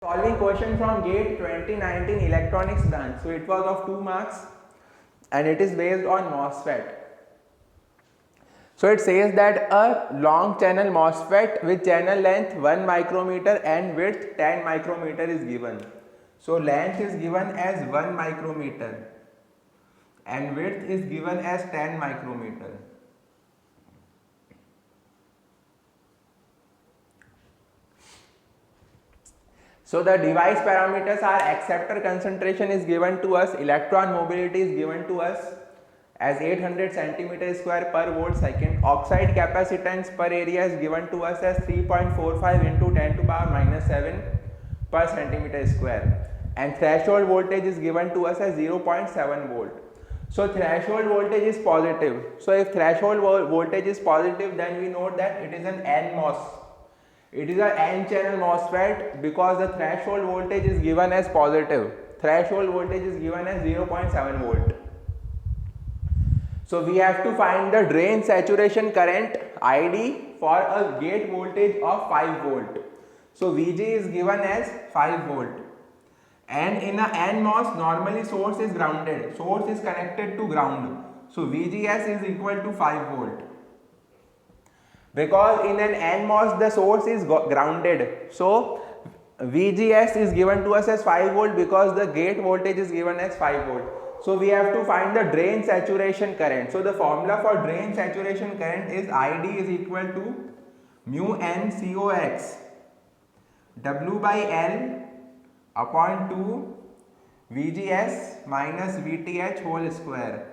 Solving question from GATE 2019 electronics branch. So it was of 2 marks and it is based on MOSFET. So it says that a long channel MOSFET with channel length 1 micrometer and width 10 micrometer is given. So length is given as 1 micrometer and width is given as 10 micrometer. So the device parameters are acceptor concentration is given to us, electron mobility is given to us as 800 centimeter square per volt second, oxide capacitance per area is given to us as 3.45 into 10 to power minus 7 per centimeter square, and threshold voltage is given to us as 0.7 volt. So threshold voltage is positive. So if threshold voltage is positive, then we know that it is an NMOS. It is an N channel MOSFET because the threshold voltage is given as positive. Threshold voltage is given as 0.7 volt. So we have to find the drain saturation current ID for a gate voltage of 5 volt. So Vg is given as 5 volt. And in a NMOS, normally source is grounded. Source is connected to ground. So VGS is equal to 5 volt. Because in an NMOS the source is grounded, so VGS is given to us as 5 volt because the gate voltage is given as 5 volt. So we have to find the drain saturation current. So the formula for drain saturation current is ID is equal to mu n COX W by L upon 2 VGS minus VTH whole square.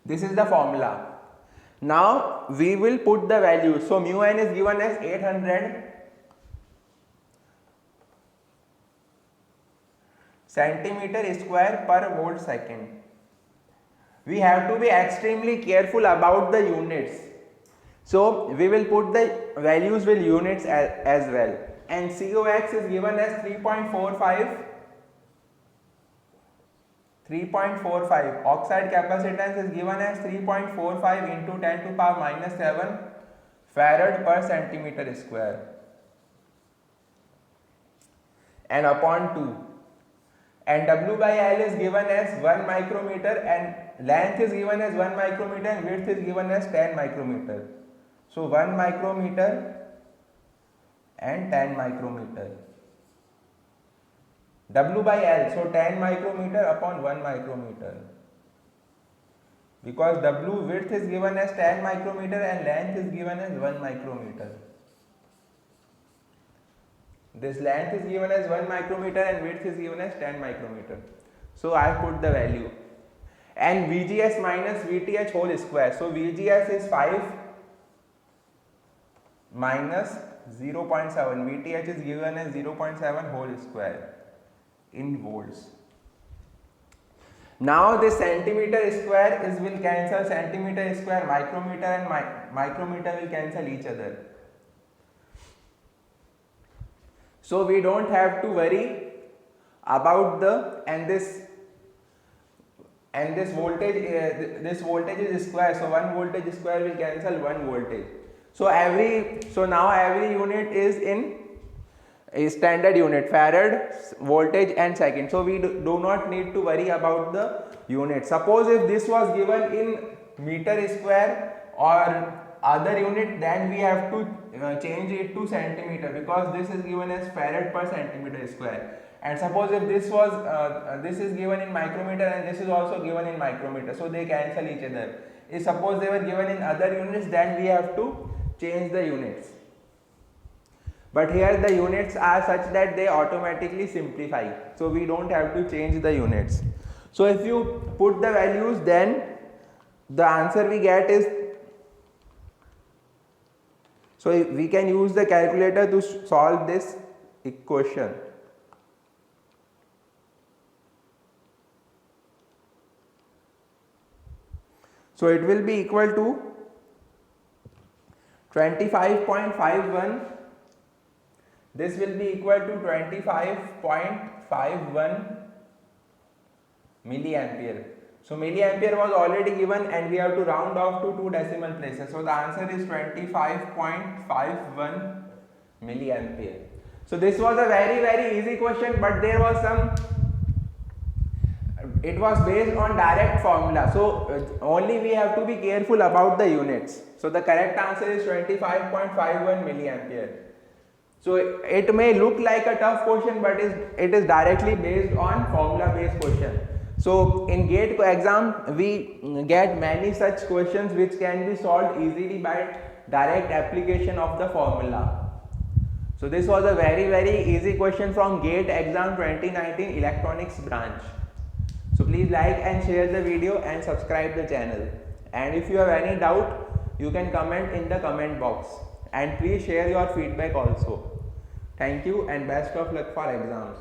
This is the formula. Now we will put the values. So mu n is given as 800 centimeter square per volt second. We have to be extremely careful about the units. So we will put the values with units as well. And COX is given as 3.45. Oxide capacitance is given as 3.45 into 10 to power minus 7 farad per centimeter square and upon 2, and W by L is given as 1 micrometer and length is given as 1 micrometer and width is given as 10 micrometer. So 1 micrometer and 10 micrometer. W by L, so 10 micrometer upon 1 micrometer, because W width is given as 10 micrometer and length is given as 1 micrometer. This length is given as 1 micrometer and width is given as 10 micrometer. So I put the value. And VGS minus VTH whole square. So VGS is 5 minus 0.7. VTH is given as 0.7 whole square in volts. Now this centimeter square will cancel centimeter square, micrometer and micrometer will cancel each other. So we don't have to worry about this voltage. This voltage is square, so 1 voltage square will cancel 1 voltage. So now every unit is in a standard unit, farad, voltage and second. So we do not need to worry about the unit. Suppose if this was given in meter square or other unit, then we have to change it to centimeter because this is given as farad per centimeter square. And suppose if this was this is given in micrometer and this is also given in micrometer, so they cancel each other. If suppose they were given in other units, then we have to change the units. But here the units are such that they automatically simplify. So we don't have to change the units. So if you put the values, then the answer we get is, so we can use the calculator to solve this equation. So it will be equal to 25.51. This will be equal to 25.51 milliampere. So milliampere was already given and we have to round off to 2 decimal places. So the answer is 25.51 milliampere. So this was a very easy question, but there was some, it was based on direct formula, so only we have to be careful about the units. So the correct answer is 25.51 milliampere. So it may look like a tough question, but it is directly based on formula based question. So in GATE exam we get many such questions which can be solved easily by direct application of the formula. So this was a very easy question from GATE exam 2019 electronics branch. So please like and share the video and subscribe the channel. And if you have any doubt, you can comment in the comment box. And please share your feedback also. Thank you and best of luck for exams.